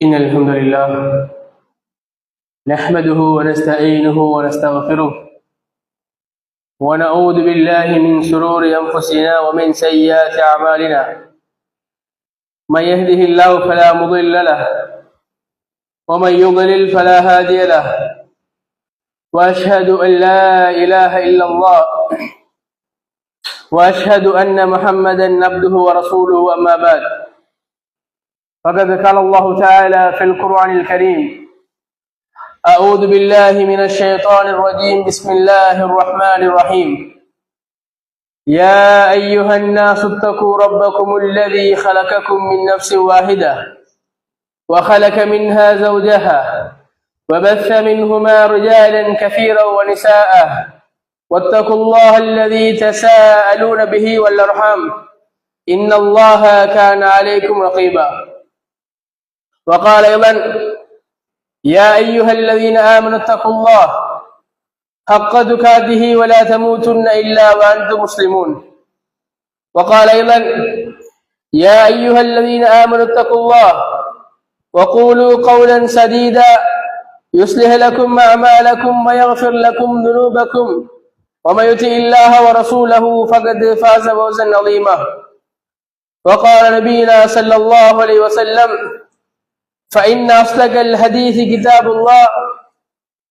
إن الحمد لله نحمده ونستعينه ونستغفره ونعوذ بالله من شرور أنفسنا ومن سيئات أعمالنا. من يهده الله فلا مضل له ومن يضلل فلا هادي له، وأشهد أن لا إله إلا الله وأشهد أن محمدا عبده ورسوله. أما بعد، فقد قال الله تعالى في القرآن الكريم: أعوذ بالله من الشيطان الرجيم. بسم الله الرحمن الرحيم. يا أيها الناس اتقوا ربكم الذي خلقكم من نفس واحدة وخلق منها زوجها وبث منهما رجالا كثيرا ونساء، واتقوا الله الذي تساءلون به والأرحام إن الله كان عليكم رقيبا. وقال أيضا: يا أيها الذين آمنوا اتقوا الله حق تقاته ولا تموتن إلا وأنتم مسلمون. وقال أيضا: يا أيها الذين آمنوا اتقوا الله وقولوا قولا سديدا يصلح لكم أعمالكم ويغفر لكم ذنوبكم، ومن يطع الله ورسوله فقد فاز فوزا عظيما. وقال نبينا صلى الله عليه وسلم: فإن أصدق الحديث كتاب الله،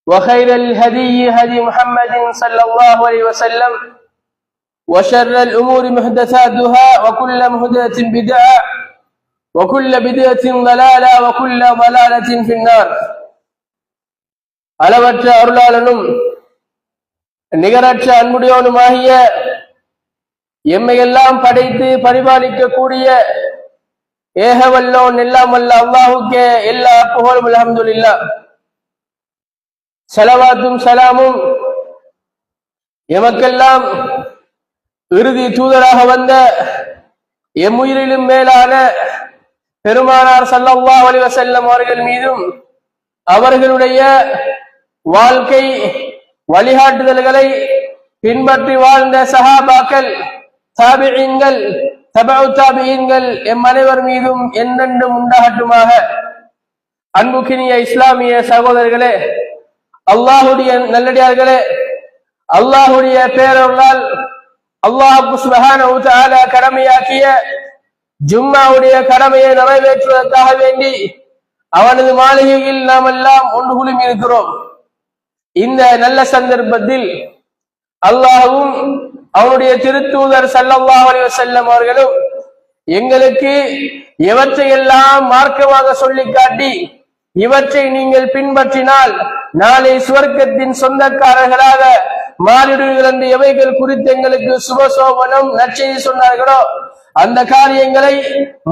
وخير الهدي هدي محمد صلى الله عليه وسلم، وشر الأمور محدثاتها، وكل محدثة بدعة، وكل بدعة ضلالة، وكل ضلالة في النار. அளவற்ற அருளாளனும் நிகரற்ற அன்புடையவனுமாகிய எம்மையெல்லாம் படைத்து பரிபாலிக்கக்கூடிய ஏகவல்லோன் எல்லாம் வல்ல அல்லாஹுக்கே எல்லா புகழும். அல்ஹம்துலில்லாஹ். ஸலவாத்தும் ஸலாமும் எமக்கெல்லாம் இறுதி தூதராக வந்த எம்முயிரிலும் மேலான பெருமானார் ஸல்லல்லாஹு அலைஹி வஸல்லம் அவர்கள் மீதும் அவர்களுடைய வாழ்க்கை வழிகாட்டுதல்களை பின்பற்றி வாழ்ந்த சஹாபாக்கள், தாபிஈன்கள், தபஉ தாபிஈன்கள் எம் அனைவர் மீதும் என்றென்றும் உண்டாகட்டுமாக. அன்புக்கினிய இஸ்லாமிய சகோதரர்களே, அல்லாஹுடைய நல்லடியார்களே, அல்லாஹுடைய பேரருளால் அல்லாஹ் சுப்ஹானஹு வ தஆலா கடமையாக்கிய ஜும்மாவுடைய கடமையை நிறைவேற்றுவதற்காக வேண்டி அவனது மாளிகையில் நாம் எல்லாம் ஒன்று குழுமி இருக்கிறோம். இந்த நல்ல சந்தர்ப்பத்தில் அல்லாஹ்வும் அவனுடைய திருத்தூதர் ஸல்லல்லாஹு அலைஹி வஸல்லம் அவர்களும் எங்களுக்கு எவற்றையெல்லாம் மார்க்கமாக சொல்லி காட்டி இவற்றை நீங்கள் பின்பற்றினால் நாளை சுவர்க்கத்தின் சொந்தக்காரர்களாக மாறிடுவீர்கள் என்று எவைகள் குறித்து எங்களுக்கு சுபசோபனம் நற்செய்தி சொன்னார்களோ அந்த காரியங்களை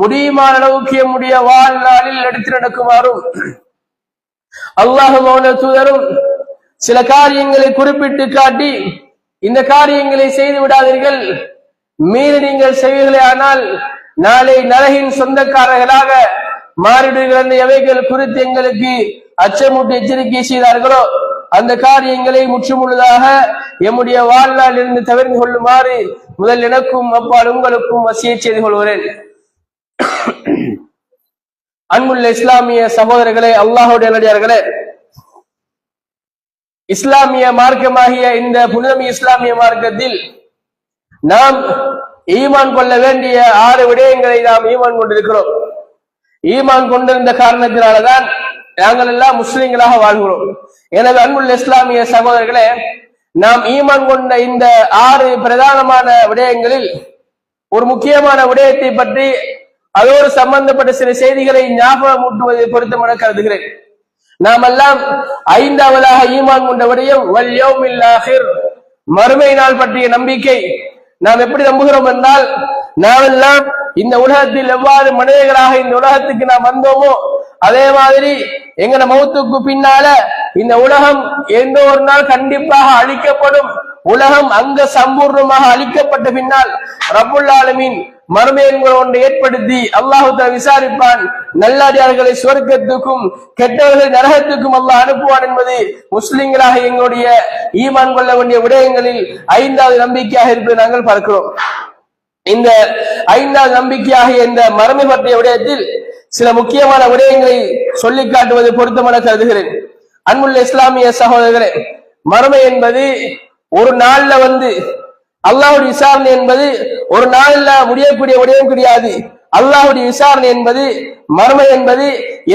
முடியுமான அளவுக்கு நம்முடைய வாழ்நாளில் எடுத்து நடக்குமாறும் அல்லாஹ்வும் அவனுடைய தூதரும் சில காரியங்களை குறிப்பிட்டு காட்டி இந்த காரியங்களை செய்து விடாதீர்கள், மீறி நீங்கள் செய்வீர்களே ஆனால் நாளை நரகின் சொந்தக்காரர்களாக மாறிடுவீர்கள் என்ற எவைகள் குறித்து எங்களுக்கு அச்சமூட்டி எச்சரிக்கை செய்தார்களோ அந்த காரியங்களை முற்றுமுழுதாக எம்முடைய வாழ்நாள் இருந்து தவிர்த்து கொள்ளுமாறு முதல் எனக்கும் அப்பால் உங்களுக்கும் வசியச் செய்து கொள்கிறேன். அன்புள்ள இஸ்லாமிய சகோதரர்களே, அல்லாஹ்வுடைய நல்லடியார்களே, இஸ்லாமிய மார்க்கமாகிய இந்த புனிதமிய இஸ்லாமிய மார்க்கத்தில் நாம் ஈமான் கொள்ள வேண்டிய 6 விடயங்களை நாம் ஈமான் கொண்டிருக்கிறோம். ஈமான் கொண்டிருந்த காரணத்தினால்தான் நாங்கள் எல்லாம் முஸ்லிம்களாக வாழ்கிறோம். எனவே அன்புள்ள இஸ்லாமிய சகோதரர்களே, நாம் ஈமான் கொண்ட இந்த 6 பிரதானமான விடயங்களில் ஒரு முக்கியமான விடயத்தை பற்றி அதோடு சம்பந்தப்பட்ட சில செய்திகளை ஞாபகமூட்டுவதை பொருத்தமான கருதுகிறேன். நாம் எல்லாம் 5வதாக ஈமான் கொண்ட விடயம் வல் யௌமில் ஆகிர், மறுமை நாள் பற்றிய நம்பிக்கை. நாம் எப்படி நம்புகிறோம் என்றால், நாம் எல்லாம் இந்த உலகத்தில் எவ்வாறு மனிதர்களாக இந்த உலகத்துக்கு நாம் வந்தோமோ அதே மாதிரி எங்கட மௌத்துக்கு பின்னால இந்த உலகம் எந்த ஒரு நாள் கண்டிப்பாக அழிக்கப்படும். உலகம் அங்க சம்பூர்ணமாக அழிக்கப்பட்ட பின்னால் ரப்புல் ஆலமீன் மறுமை என்கிற ஒன்றை ஏற்படுத்தி அல்லாஹ் விசாரிப்பான். நல்லடியார்களை சுவர்க்கத்துக்கும் கெட்டவர்களை நரகத்துக்கும் அல்லாஹ் அனுப்புவான் என்பது முஸ்லிம்களாக எங்களுடைய ஈமான் கொள்ள வேண்டிய விடயங்களில் 5வது நம்பிக்கையாக இருப்பதை நாங்கள் பார்க்கிறோம். இந்த 5வது நம்பிக்கையாக இந்த மறுமை பற்றிய விடயத்தில் சில முக்கியமான விடயங்களை சொல்லி காட்டுவது பொருத்தமான கருதுகிறேன். அன்புள்ள இஸ்லாமிய சகோதரர்களே, மறுமை என்பது ஒரு நாள்ல அல்லாஹ்வுடைய விசாரணை என்பது ஒரு நாள்ல முடியக்கூடிய விடயம் கிடையாது. அல்லாஹ்வுடைய விசாரணை என்பது மறுமை என்பது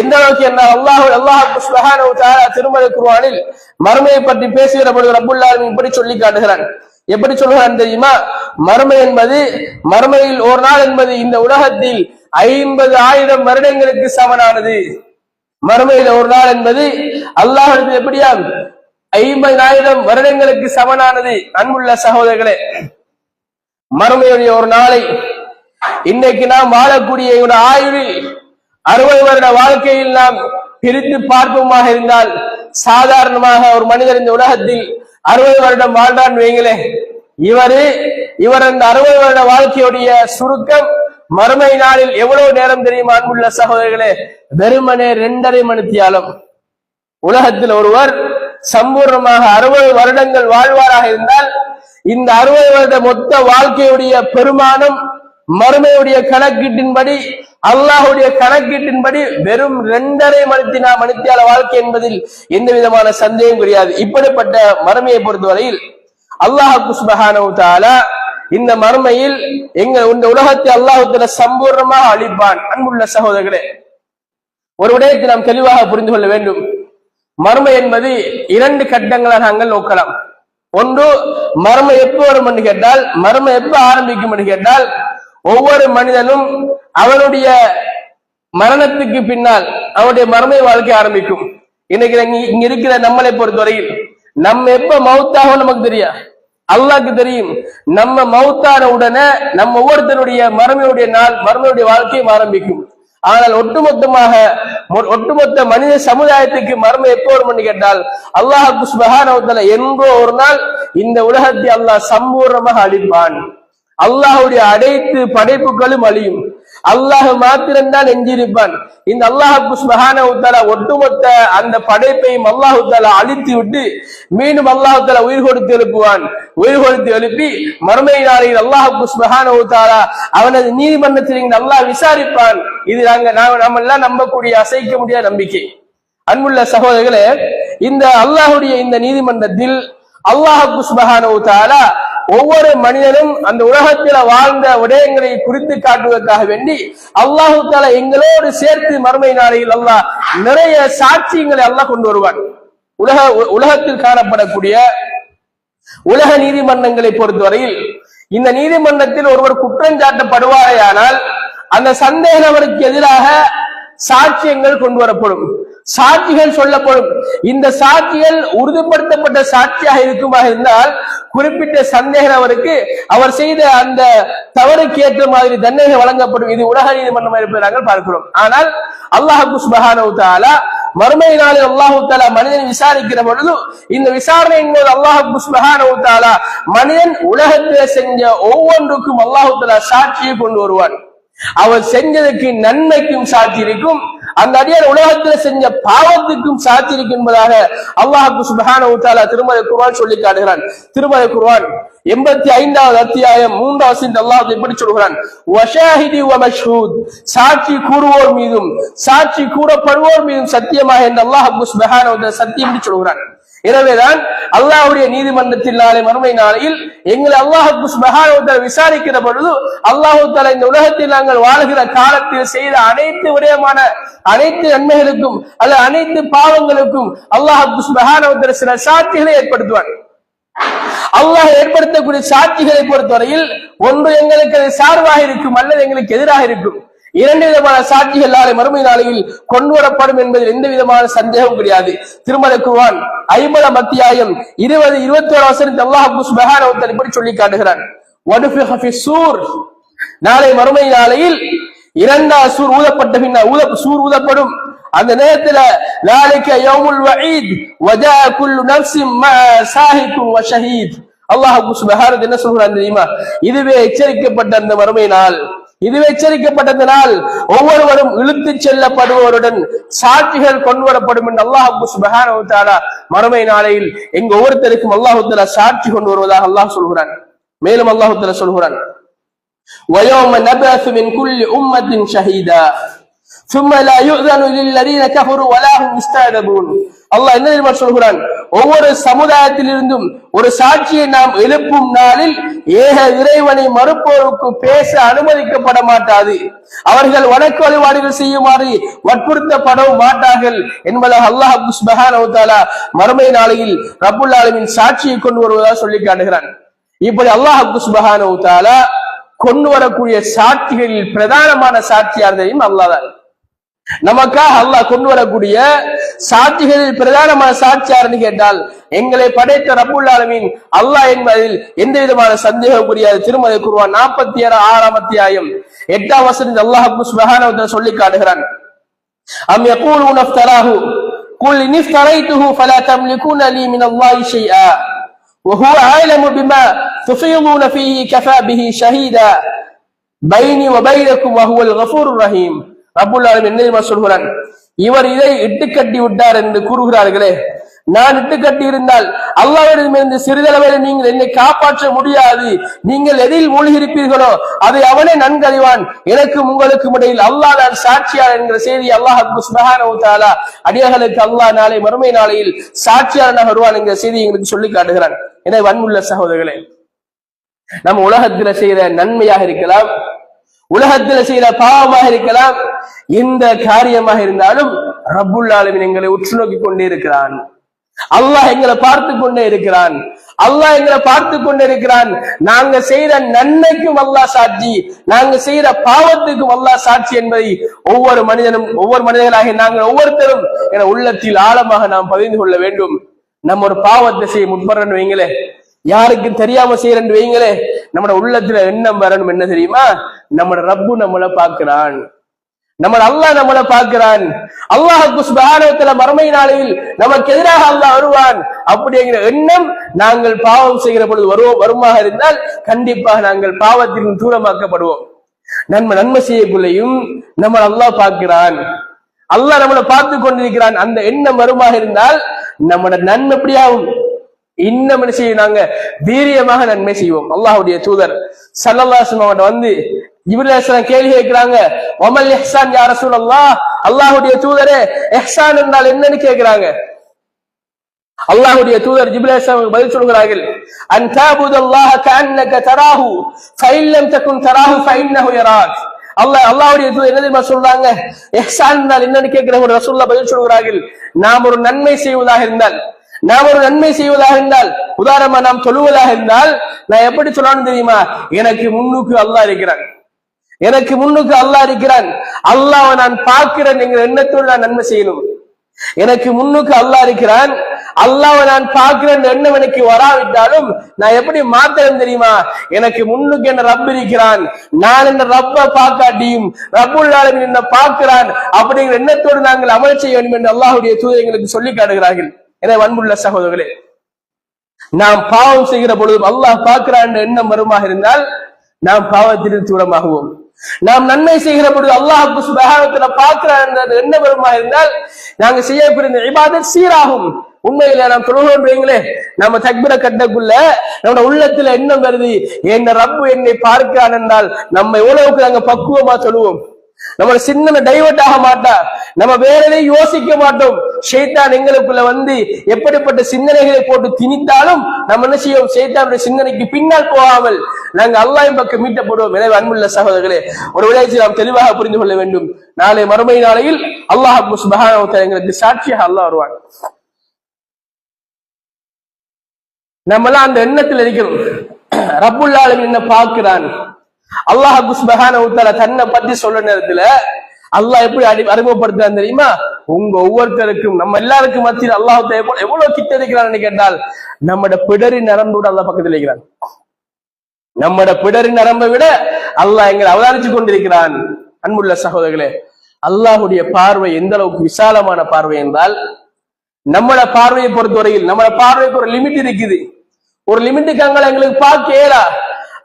எந்த அளவுக்கு என்ன அல்லாஹ் சுப்ஹானஹு வ தஆலா திருமறை குர்ஆனில் மறுமையை பற்றி பேசுகிற பொழுது ரப்புல் ஆலமீன் இப்படி சொல்லி காட்டுகிறான். எப்படி சொல்கிறான் தெரியுமா? மறுமை என்பது, மறுமையில் ஒரு நாள் என்பது இந்த உலகத்தில் 50,000 வருடங்களுக்கு சமனானது. மறுமையில் ஒரு நாள் என்பது அல்லாஹ் எப்படியா 50,000 வருடங்களுக்கு சமனானது. அன்புள்ள சகோதரர்களே, மறுமையுடைய ஒரு நாளை இன்னைக்கு நாம் வாழக்கூடிய ஆயுளில் 60 வருட வாழ்க்கையில் நாம் பிரித்து பார்ப்போமாக இருந்தால், சாதாரணமாக ஒரு மனிதர் இந்த உலகத்தில் 60 வருடம் வாழ்றான் வைங்களே, இவர் அந்த 60 வருட வாழ்க்கையுடைய சுருக்கம் மறுமை நாளில் எவ்வளவு நேரம் தெரியுமா? அன்புள்ள சகோதரர்களே, வெறுமனே 2.5 மணித்தியாலம். உலகத்தில் ஒருவர் சம்பூர்ணமாக 60 வருடங்கள் வாழ்வாராக இருந்தால், இந்த 60 வருட மொத்த வாழ்க்கையுடைய பெருமானம் மறுமையுடைய கணக்கீட்டின்படி, அல்லாஹுடைய கணக்கீட்டின்படி வெறும் 2.5 மணித்தியால வாழ்க்கை என்பதில் எந்த விதமான சந்தேகம் கிடையாது. இப்படிப்பட்ட மறுமையை பொறுத்தவரையில் அல்லாஹ் சுப்ஹானஹு வ தஆலா இந்த மறுமையில் இந்த உலகத்தை அல்லாஹ் சம்பூர்ணமாக அழிப்பான். அன்புள்ள சகோதரர்களே, ஒரு விடயத்தை நாம் தெளிவாக புரிந்து கொள்ள வேண்டும். மறுமை என்பது 2 கட்டங்களாக நாங்கள் நோக்கலாம். ஒன்று, மறுமை எப்ப வரும் என்று கேட்டால், மறுமை எப்ப ஆரம்பிக்கும் என்று கேட்டால், ஒவ்வொரு மனிதனும் அவனுடைய மரணத்துக்கு பின்னால் அவனுடைய மறுமை வாழ்க்கை ஆரம்பிக்கும். இன்னைக்கு இங்க இருக்கிற நம்மளை பொறுத்தவரையில் நம்ம எப்ப மௌத்தாகும் நமக்கு தெரியும், அல்லாஹ்க்கு தெரியும். நம்ம மௌத்தான உடனே நம்ம ஒவ்வொருத்தருடைய மறுமையுடைய நாள், மறுமையுடைய வாழ்க்கையும் ஆரம்பிக்கும். ஆனால் ஒட்டுமொத்த மனித சமுதாயத்துக்கு மறுமை எப்போ வரும் கேட்டால், அல்லாஹ் சுப்ஹானஹு வ தஆலா என்றோ ஒரு நாள் இந்த உலகத்தை அல்லாஹ் சம்பூர்ணமாக அழிப்பான். அல்லாஹுடைய அனைத்து படைப்புகளும் அழியும். அல்லாஹ் மாத்திரம்தான் எஞ்சியிருப்பான். இந்த அல்லாஹ் சுப்ஹானஹு வ தஆலா ஒட்டுமொத்த அந்த படைப்பையும் அல்லாஹ் தஆலா அழித்து விட்டு மீண்டும் அல்லாஹ் தஆலா உயிர் கொடுத்து எழுப்புவான். உயிர் கொடுத்து எழுப்பி மறுமை நாளில் அல்லாஹ் சுப்ஹானஹு வ தஆலா அவனது நீதிமன்றத்தில் அல்லாஹ் விசாரிப்பான். இது நாம எல்லாம் நம்பக்கூடிய அசைக்க முடியாத நம்பிக்கை. அன்புள்ள சகோதரர்களே, இந்த அல்லாஹுடைய இந்த நீதிமன்றத்தில் அல்லாஹ் சுப்ஹானஹு வ தஆலா ஒவ்வொரு மனிதனும் அந்த உலகத்தில் வாழ்ந்த விடயங்களை குறித்து காட்டுவதற்காக வேண்டி அல்லாஹு தஆலா எங்களோடு சேர்த்து மறுமை நாளையில் அல்லாஹ் நிறைய சாட்சியங்களை அல்லாஹ் கொண்டு வருவான். உலகத்தில் காணப்படக்கூடிய உலக நீதிமன்றங்களை பொறுத்தவரையில் இந்த நீதிமன்றத்தில் ஒருவர் குற்றம் சாட்டப்படுவாரேயானால் அந்த சந்தேக நபருக்கு எதிராக சாட்சியங்கள் கொண்டு வரப்படும், சாட்சிகள் சொல்லப்படும். இந்த சாட்சிகள் உறுதிப்படுத்தப்பட்ட சாட்சியாக இருக்குமாக இருந்தால் குறிப்பிட்ட சந்தேக நபருக்கு அவர் செய்த அந்த தவறுக்கு ஏற்ற மாதிரி தண்டனை வழங்கப்படும். இது உலக நீதிமன்றம் இருப்பதை நாங்கள் பார்க்கிறோம். ஆனால் அல்லாஹ் சுப்ஹானஹு வ தஆலா மறுமை நாளில் அல்லாஹ் தஆலா மனிதனை விசாரிக்கிற பொழுது இந்த விசாரணையின் போது அல்லாஹ் சுப்ஹானஹு வ தஆலா மனிதன் உலகத்தில் செஞ்ச ஒவ்வொன்றுக்கும் அல்லாஹ் தஆலா சாட்சியை கொண்டு வருவான். அவர் செஞ்சதுக்கு நன்மைக்கும் சாட்சி இருக்கும், அந்த அடியார் உலகத்தில் செஞ்ச பாவத்துக்கும் சாட்சி இருக்கும் என்பதாக அல்லாஹ் சுப்ஹானஹு வ தஆலா திருமறை குர்ஆன் சொல்லி காட்டுகிறான். திருமறை குர்ஆன் 85வது அத்தியாயம் 3வது வசனத்தில் அல்லாஹ் இப்படி சொல்கிறான், வஷாஹிதி வ மஷ்ஹூத், சாட்சி கூறுவோர் மீதும் சாட்சி கூறப்படுவோர் மீதும் சத்தியமாக என்று அல்லாஹ் சுப்ஹானஹு வ தஆலா சத்தியம் சொல்கிறான். எனவேதான் அல்லாஹ்வுடைய நீதிமன்றத்தில் நாளை மறுமை நாளையில் எங்களை அல்லாஹ் சுப்ஹானஹு வ தஆலா விசாரிக்கிற பொழுது அல்லாஹ் தஆலா இந்த உலகத்தில் நாங்கள் வாழ்கிற காலத்தில் செய்த அனைத்து விடயமான அனைத்து நன்மைகளுக்கும் அல்ல அனைத்து பாவங்களுக்கும் அல்லாஹ் சுப்ஹானஹு வ தஆலா சில சாட்சிகளை ஏற்படுத்துவான். அல்லாஹ் ஏற்படுத்தக்கூடிய சாட்சிகளை பொறுத்தவரையில் ஒன்று எங்களுக்கு அது சார்பாக இருக்கும் அல்லது எங்களுக்கு எதிராக இருக்கும். 2 விதமான சாட்சிகள் நாளை மறுமை நாளையில் கொண்டு வரப்படும் என்பதில் எந்த விதமான சந்தேகம் கிடையாது. திருமறை குர்ஆன் 50 அத்தியாயம் 20-21 வசனத்தில் அல்லாஹ் சுப்ஹானஹு வ தஆலா இப்படி சொல்லி காட்டுகிறான், வனுஃபிஹ ஃபிஸ்ஸூர், நாளை மறுமை நாளையில் 2வது சூர் ஊதப்பட்ட பின்னர் சூர் ஊதப்படும். அந்த நேரத்தில் லாலிக யௌமுல் வஈத் வஜா குல்லு நஃப்ஸின் மா ஷாஹிதுன் வ ஷஹீத். அல்லாஹ் சுப்ஹானஹு என்ன சொல்றான் தெரியுமா? இதுவே எச்சரிக்கப்பட்ட அந்த மறுமை நாள், இதுவே எச்சரிக்கப்பட்ட நாள், ஒவ்வொருவரும் இழுத்து செல்லப்படுவருடன் சாட்சிகள் கொண்டு வரப்படும் என்று அல்லாஹ் சுப்ஹானஹு வ தஆலா மறுமை நாளையில் எங்க ஒவ்வொருத்தருக்கும் அல்லாஹ் தஆலா சாட்சி கொண்டு வருவதாக அல்லாஹ் சொல்கிறான். மேலும் அல்லாஹ் தஆலா சொல்கிறான், வயௌம நபஅஸு மின் குல்லி உம்மத்தின் ஷஹீதா ثم لا يؤذن للذين كفروا ولا هم يستعتبون. அல்லாஹ் என்ன தெரியுமா சொல்கிறான்? ஒவ்வொரு சமுதாயத்திலிருந்தும் ஒரு சாட்சியை நாம் எழுப்பும் நாளில் ஏக இறைவனை மறுப்போருக்கு பேச அனுமதிக்கப்பட மாட்டாது. அவர்கள் வணக்க வழிபாடுகள் செய்யுமாறு வற்புறுத்தப்படவும் மாட்டார்கள் என்பதாக அல்லாஹ் சுப்ஹானஹு வ தஆலா மறுமை நாளையில் ரப்புல் ஆலமீன் சாட்சியை கொண்டு வருவதாக சொல்லி காட்டுகிறான். இப்படி அல்லாஹ் சுப்ஹானஹு வ தஆலா கொண்டு வரக்கூடிய சாட்சிகளில் பிரதானமான சாட்சியார் தெரியும் அல்லாஹ் தான். நமக்காக அல்லாஹ் கொண்டு வரக்கூடிய சாட்சிகளில் பிரதானமான சாட்சியார்னு கேட்டால் எங்களை படைத்த ரப்புல் ஆலமீன் அல்லாஹ் என்பதில் எந்த விதமான சந்தேகம் புரியாது. திருமலை குர்ஆன் 46ஆம் அத்தியாயம் 8ஆம் வசனத்தில் அல்லாஹ் சுப்ஹானஹு வ தஆலா சொல்லி காட்டுகிறான். அம் யகூலுன இஃப்தராஹு குல் இன் இஃப்தரைதுஹு ஃபலா தம்லிகுன லீ மினல்லாஹி ஷைஆ وهو أعلم بما تفيضون فيه كفى به شهيدا بيني وبينكم وهو الغفور الرحيم. ரப்புல் ஆலமீன் என்ன சொல்கிறான்? இவர் இதை இட்டுக்கட்டி விட்டார் என்று கூறுகிறார்களே, நான் இட்டுக்கட்டி இருந்தால் அல்லாஹ்விடமிருந்து சிறிதளவில் நீங்கள் என்னை காப்பாற்ற முடியாது. நீங்கள் எதில் மூழ்கியிருப்பீர்களோ அதை அவனே நன்கறிவான். எனக்கும் உங்களுக்கும் இடையில் அல்லாஹ் தான் சாட்சியார் என்கிற செய்தி அல்லாஹ் சுப்ஹானஹு வ தஆலா அடியார்களுக்கு அல்லாஹ் நாளை மறுமை நாளையில் சாட்சியாளனாக வருவான் என்கிற செய்தி எங்களுக்கு சொல்லி காட்டுகிறான். எனவே அன்புள்ள சகோதரர்களே, நம்ம உலகத்துல செய்த நன்மையாக இருக்கலாம், உலகத்துல செய்த பாவமாக இருக்கலாம், எந்த காரியமாக இருந்தாலும் ரப்புல் ஆலமீன் எங்களை உற்று நோக்கி கொண்டே இருக்கிறான். அல்லாஹ் எங்களை பார்த்து கொண்டே இருக்கிறான். அல்லாஹ் எங்களை பார்த்து கொண்டே இருக்கிறான். நாங்க செய்த நன்மைக்கும் அல்லாஹ் சாட்சி, நாங்க செய்த பாவத்துக்கும் அல்லாஹ் சாட்சி என்பதை ஒவ்வொரு மனிதர்களாக நாங்கள் ஒவ்வொருத்தரும் என உள்ளத்தில் ஆழமாக நாம் பதிந்து கொள்ள வேண்டும். நம்ம ஒரு பாவத்தை செய்ய முற்படுறன்னு வைங்களே, யாருக்கு தெரியாம செய்யறன்னு வைங்களே, நம்மட உள்ளத்துல எண்ணம் வரணும் என்ன தெரியுமா? நம்மட ரப்பு நம்மளை பார்க்கிறான், நம்ம அல்லாஹ் நம்மளை பார்க்கிறான். அல்லாஹ் சுப்ஹானஹு வ தஆலா மறுமை நாளையில் நமக்கு எதிராக அல்லாஹ் வருவான் அப்படிங்கிற எண்ணம் நாங்கள் பாவம் செய்கிற பொழுது வருமாக இருந்தால் கண்டிப்பாக நாங்கள் பாவத்தின் தூரமாக்கப்படுவோம். நன்மை செய்யக்குள்ளையும் நம்ம அல்லாஹ் பார்க்கிறான், அல்லாஹ் நம்மளை பார்த்து கொண்டிருக்கிறான். அந்த எண்ணம் வருமாக இருந்தால் நம்மட நன்மை எப்படியாகும்? இன்னும் என்ன செய்யும்? நாங்க வீரியமாக நன்மை செய்வோம். அல்லாஹ்வுடைய தூதர் ஸல்லல்லாஹு அலைஹி வஸல்லம் வந்து ஜிப்ரீல் அலைஹிஸ்ஸலாம் கேள்வி கேட்கிறாங்க, வமல் இஹ்சான் யா ரசூலல்லாஹ், அல்லாஹ்வுடைய தூதரே இஹ்சான் என்றால் என்னன்னு கேட்கிறாங்க. அல்லாஹ்வுடைய தூதர் ஜிப்ரீல் அலைஹிஸ்ஸலாம் பதில் சொல்கிறார்கள், அன் தஅபுதல்லாஹ கஅன்னக தராஹு ஃபஇன் லம் தகுன் தராஹு ஃபஇன்னஹு யராக். அல்லாஹ்வுடைய தூதர் என்ன தெரியுமா சொல்றாங்க? இஹ்சான் என்றால் என்னன்னு கேட்கிற ஒரு ரசூலுல்லாஹ் பதில் சொல்கிறார்கள், நாம் ஒரு நன்மை செய்வதாக இருந்தால் உதாரணமா நாம் தொழுவதாக இருந்தால் நான் எப்படி சொல்லணும் தெரியுமா? எனக்கு முன்னுக்கு அல்லாஹ் இருக்கிறான், அல்லாஹ்வை நான் பார்க்கிறேன் என்கிற எண்ணத்தோடு நான் நன்மை செய்யணும். எனக்கு முன்னுக்கு அல்லாஹ் இருக்கிறான், அல்லாஹ்வை நான் பார்க்கிறேன் எண்ணம் எனக்கு வராவிட்டாலும் நான் எப்படி மாத்திரம் தெரியுமா? எனக்கு முன்னுக்கு என்ன ரப் இருக்கிறான், நான் என்ன ரப்ப பார்க்காட்டியும் ரப்புல் ஆலமீன் என்ன பார்க்கிறான் அப்படிங்கிற எண்ணத்தோடு நாங்கள் அமல் செய்ய வேண்டும் என்று அல்லாஹ்வுடைய தூதர் எங்களுக்கு சொல்லி காட்டுகிறார்கள். எனவே அன்புள்ள சகோதரர்களே, நாம் பாவம் செய்கிற பொழுதும் அல்லாஹ் பார்க்கிறான் என்ற எண்ணம் வருமாக இருந்தால் நாம் பாவத்திலிருந்து தூரமாகுவோம். நாம் நன்மை செய்கிற பொழுது அல்லாஹ் சுப்ஹானஹு வ தஆலா பார்க்கிறான் என்ற எண்ணம் வருமாக இருந்தால் நாங்க செய்யக்கூடிய இபாதத் சீராகும். உண்மையில நாம் தொழுகிறோன்றீங்களே, நம்ம தக்பீர கட்டக்குள்ள நம்ம உள்ளத்துல எண்ணம் வருது, என்ன ரப்பு என்னை பார்க்கிறான் என்றால் நம்ம எவ்வளவுக்கு நாங்க பக்குவமா தொழுவோம். நம்ம சிந்தனை டைவர்ட் ஆக மாட்டா, நம்ம வேற எதையும் யோசிக்க மாட்டோம். ஷைத்தான் எங்களுக்குள்ள வந்து எப்படிப்பட்ட சிந்தனைகளை போட்டு திணித்தாலும் நம்ம என்ன செய்வோம்? ஷைத்தானுடைய சிந்தனைக்கு பின்னால் போகாமல் நாங்கள் அல்லாஹ்வின் பக்கம் மீட்டப்படுவோம். எனவே அன்புள்ள சகோதரர்களே, ஒரு விடயத்தை நாம் தெளிவாக புரிந்து கொள்ள வேண்டும். நாளை மறுமை நாளையில் அல்லாஹ் சுப்ஹானஹு வ தஆலா எங்களுக்கு சாட்சியாக அல்லாஹ் வருவான். நம்மளாம் அந்த எண்ணத்தில் இருக்கிறோம், ரப்புல் ஆலமீன் என்ன பார்க்கிறான். அல்லாஹ் சுப்ஹானஹு வ தஆலா தன்னை பத்தி சொல்ற நேரத்துல அல்லாஹ் எப்படி அறிமுகப்படுத்துறான் தெரியுமா? உங்க ஒவ்வொருத்தருக்கும் நம்ம எல்லாருக்கும் மத்தியில் அல்லாஹ் எவ்வளவு கிட்ட இருக்கிறான்னு கேட்டால் நம்மட பிடரி நரம்போடு அல்லாஹ் பக்கத்தில் இருக்கிறான். நம்மட பிடரி நரம்பை விட அல்லாஹ் எங்களை அவதானிச்சு கொண்டிருக்கிறான். அன்புள்ள சகோதரர்களே, அல்லாஹுடைய பார்வை எந்த அளவுக்கு விசாலமான பார்வை என்றால், நம்மளோட பார்வையை பொறுத்தவரையில் நம்மளோட பார்வைக்கு ஒரு லிமிட் இருக்குது. ஒரு லிமிட்டுக்கு அங்கே எங்களுக்கு பார்க்க இயலா.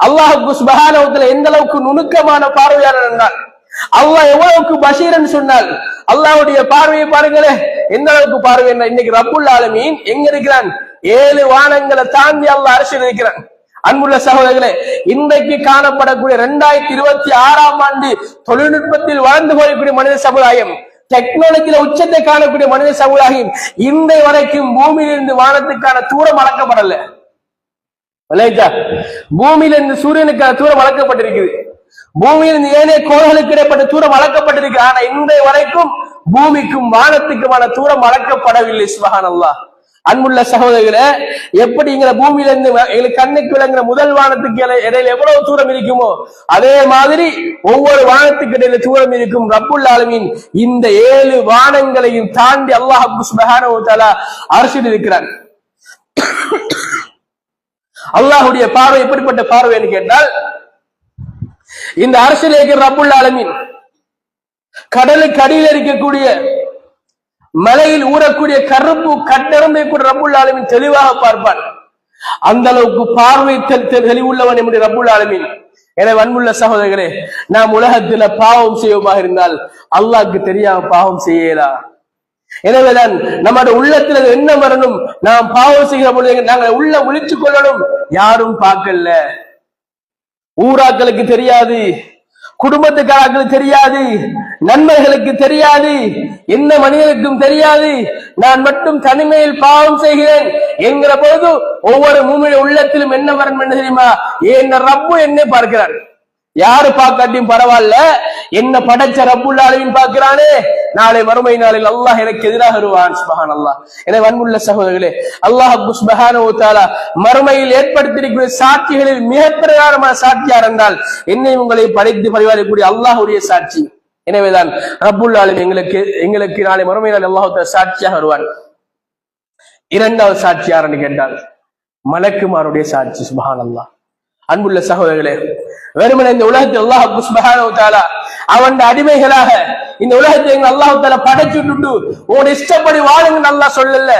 அல்லாஹ் சுப்ஹானஹு வ தஆலா எந்த அளவுக்கு நுணுக்கமான பார்வையாளர் என்றால், அல்லாஹ் எவ்வளவுக்கு பஷீரன் சொன்னால் அல்லாஹ்வுடைய பார்வையை பாருங்களே, எந்த அளவுக்கு பார்வை. இன்னைக்கு ரப்புல் ஆலமீன் எங்க இருக்கிறான்? 7 வானங்களை தாண்டி அல்லாஹ் அர்ஷில் இருக்கிறான். அன்புள்ள சகோதரர்களே, இன்றைக்கு காணப்படக்கூடிய 2026ஆம் ஆண்டு தொழில்நுட்பத்தில் வளர்ந்து போகக்கூடிய மனித சமுதாயம், டெக்னாலஜியில உச்சத்தை காணக்கூடிய மனித சமுதாயம் இன்றை வரைக்கும் பூமியிலிருந்து வானத்துக்கான தூரம் அளக்கப்படல. பூமியிலிருந்து சூரியனுக்கான தூரம் அளக்கப்பட்டிருக்குது. பூமியிலிருந்து ஏனைய கோள்களுக்கு இடைப்பட்ட தூரம் அளக்கப்பட்டிருக்கு. ஆனா இன்றைய வரைக்கும் பூமிக்கும் வானத்துக்குமான தூரம் அளக்கப்படவில்லை. சுப்ஹானல்லாஹ். அன்புள்ள சகோதரர்களே, எப்படிங்கிற பூமியில இருந்து எங்களுக்கு கண்ணுக்கு விளங்குற முதல் வானத்துக்கு இடையில எவ்வளவு தூரம் இருக்குமோ அதே மாதிரி ஒவ்வொரு வானத்துக்கு இடையில தூரம் இருக்கும். ரப்புல் ஆலமீன் இந்த 7 வானங்களையும் தாண்டி அல்லாஹ் சுப்ஹானஹு வ தஆலா அர்ஷில் இருக்கிறான். அல்லாஹ்வுடைய பார்வை எப்படிப்பட்ட பார்வைன்னு கேட்டால், இந்த அர்ஷில் இருக்கிற ரப்புல் ஆலமீன் கடலுக்கு அடியில் இருக்கக்கூடிய மலையில் ஊறக்கூடிய கருப்பு கட்டெரும்பை கூட ரப்புல் ஆலமீன் தெளிவாக பார்ப்பான். அந்த அளவுக்கு பார்வை தெளிவுள்ளவன் நம்முடைய ரப்புல் ஆலமீன். எனவே அன்புள்ள சகோதரர்களே, நாம் உலகத்துல பாவம் செய்வோமாக இருந்தால் அல்லாஹ்க்கு தெரியாம பாவம் செய்யலாம். எனவேதான் நம்முடைய உள்ளத்துல என்ன வரணும், நாம் பாவம் செய்கிற பொழுது நாங்கள் உள்ள விழித்துக் கொள்ளணும். யாரும் பார்க்கல, ஊராக்களுக்கு தெரியாது, குடும்பத்துக்காரர்களுக்கு தெரியாது, நண்பர்களுக்கு தெரியாது, என்ன மனிதனுக்கும் தெரியாது. நான் மட்டும் தனிமையில் பாவம் செய்கிறேன் என்கிற பொழுது ஒவ்வொரு மூமினுடைய உள்ளத்திலும் என்ன வரும் என்ன தெரியுமா? என்ன ரப்பு என்னை பார்க்கிறான். யாரு பார்க்காட்டியும் பரவாயில்ல, என்ன படைச்ச ரப்புல் ஆலமீன் பார்க்கிறானே, நாளை மறுமை நாளில் அல்லாஹ் எனக்கு எதிராக வருவான். சுப்ஹானல்லாஹ். எனவே அன்புள்ள சகோதரர்களே, அல்லாஹ் சுப்ஹானஹு வ தஆலா மறுமையில் ஏற்படுத்தியிருக்கிற சாட்சிகளில் மிக பிரகாரமான சாட்சியார் என்றால் என்னை உங்களை படைத்து பரிபாலிக்கக்கூடிய அல்லாஹ்வுடைய சாட்சி. எனவேதான் ரப்புல் ஆலமீன் எங்களுக்கு நாளை மறுமை நாளில் அல்லாஹ் தஆலா சாட்சியாக வருவான். இரண்டாவது சாட்சி யாருன்னு கேட்டால் மலக்குமாருடைய சாட்சி. சுப்ஹானல்லாஹ். அன்புள்ள சகோதரர்களே, வெறுமனே இந்த உலகத்தில் அல்லாஹ் சுப்ஹானஹு வ தஆலா அவன் அடிமைகளாக இந்த உலகத்தை அல்லாஹ் தஆலா படைச்சுட்டு உன் இஷ்டப்படி வாழுங்க அல்லாஹ் சொல்லல.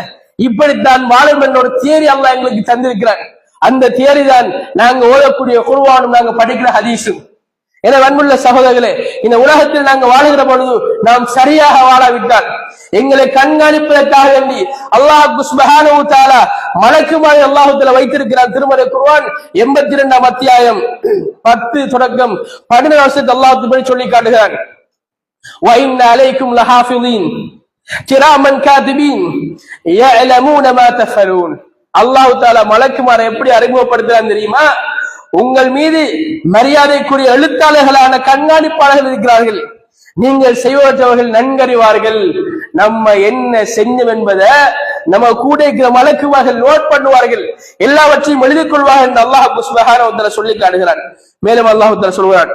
இப்படித்தான் வாழும் என்ற ஒரு தியரி அல்லாஹ் எங்களுக்கு தந்திருக்கிறான். அந்த தியரி தான் நாங்க ஓதக்கூடிய குர்ஆனும் நாங்க படிக்கிற ஹதீஸும். எனவே அன்புள்ள சகோதரர்களே, இந்த உலகத்தில் நாங்க வாழுகிற பொழுது நாம் சரியாக வாழாவிட்டால் எங்களை கண்காணிப்பதற்காக வேண்டி அல்லாஹ் சுப்ஹானஹு வ தஆலா மலக்குமாரை அல்லாஹ் தஆலா வைத்திருக்கிறான். திருமறை குர்ஆன் 82ஆம் அத்தியாயம் 10 தொடக்கம் 11 வசனத்தை அல்லாஹ் தஆலா சொல்லி காட்டுகிறான். வ இன்ன அலைக்கும் லஹாஃபிதீன் கிராமன் காதிபீன் யஅலமூன மா தஃபலூன். அல்லாஹ் தஆலா மலக்குமாரை எப்படி அறிமுகப்படுத்துறான் தெரியுமா? உங்கள் மீது மரியாதைக்குரிய எழுத்தாளர்களான கண்காணிப்பாளர்கள் இருக்கிறார்கள். நீங்கள் செய்வற்றவர்கள் நன்கறிவார்கள். நம்ம என்ன செஞ்சோம் என்பதை நம்ம கூட இருக்கிற மலக்குமார்கள் நோட் பண்ணுவார்கள், எல்லாவற்றையும் எழுதிக் கொள்வார்கள் என்று அல்லாஹ் சுப்ஹானஹு வ தஆலா சொல்லி காட்டுகிறான். மேலும் அல்லாஹ் தஆலா சொல்கிறான்,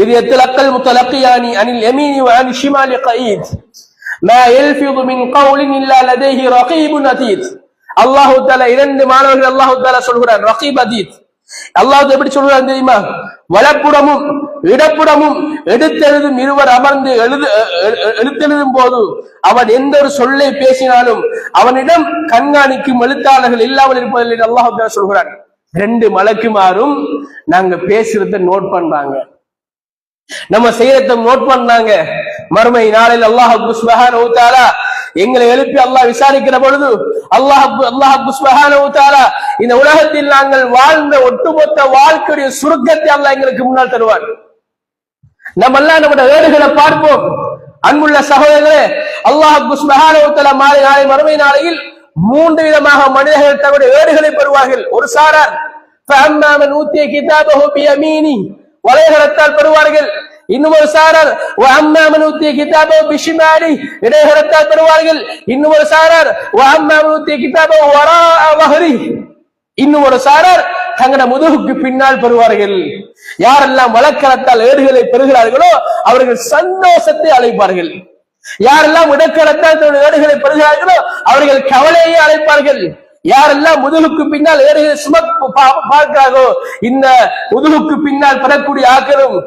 இது யத்தலக்கல் முத்தலக்கியானி அனில் யமீனி வ அனில் ஷிமாலி கஈத் மா யல்ஃபிது மின் கௌலின் இல்லா லதைஹி ரகீபுன் அதீத். அல்லாஹ் தஆலா 2 மாணவர்கள் அல்லாஹ் தஆலா சொல்கிறான், ரகீப் அதீத். அல்லாஹ் எப்படி சொல்றான் தெரியுமா? வலப்புறமும் இடப்புறமும் எடுத்தெழுதும் இருவர் அமர்ந்து எழுத்தெழுதும் போது அவன் எந்த ஒரு சொல்லை பேசினாலும் அவனிடம் கண்காணிக்கும் எழுத்தாளர்கள் இல்லாமல் இருப்பதில்லை என்று அல்லாஹ் தஆலா சொல்கிறான். 2 மலக்குமாரும் நாங்க பேசுறத நோட் பண்றாங்க, நம்ம செய்யறத நோட் பண்ணாங்க. மறுமை நாளில் அல்லாஹ் சுப்ஹானஹு வ தஆலா எங்களை எழுப்பி அல்லாஹ் விசாரிக்கிற பொழுது அல்லாஹ் சுப்ஹானஹு வ தஆலா இந்த உலகத்தில் நாங்கள் வாழ்ந்த ஒட்டுமொத்த வாழ்க்கையுடைய சுருக்கத்தை அல்லாஹ் எங்களுக்கு முன்னால் தருவார். நம்ம எல்லாம் நம்முடைய ஏடுகளை பார்ப்போம். அன்புள்ள சகோதரர்களே, அல்லாஹ் சுப்ஹானஹு வ தஆலா நாளை மறுமை நாளையில் 3 விதமாக மனிதர்கள் தங்களுடைய ஏடுகளை பெறுவார்கள். ஒரு சாரார் ஃபஅம்மா மன் ஊதிய கிதாபஹு பியமீனி வலைகரத்தால் பெறுவார்கள். இன்னும் ஒரு சாரார் வஅம்மா மன் ஊதிய கிதாபஹு பிஷிமாலி இடைகரத்தால் பெறுவார்கள். இன்னும் ஒரு சாரார் வஅம்மா மன் ஊதிய கிதாபஹு வராஅ வஹ்ரி, இன்னும் ஒரு சாரார் தங்களோட முதுகுக்கு பின்னால் பெறுவார்கள். யாரெல்லாம் வலக்கரத்தால் ஏடுகளை பெறுகிறார்களோ அவர்கள் சந்தோஷத்தை அழைப்பார்கள். யாரெல்லாம் இடக்கரத்தால் தன்னுடைய ஏடுகளை பெறுகிறார்களோ அவர்கள் கவலையை அழைப்பார்கள். யாரெல்லாம் முதுகுக்கு பின்னால் ஏடுகளை பார்க்கிறார்களோ இந்த முதுகுக்கு பின்னால் பெறக்கூடிய ஆக்களும்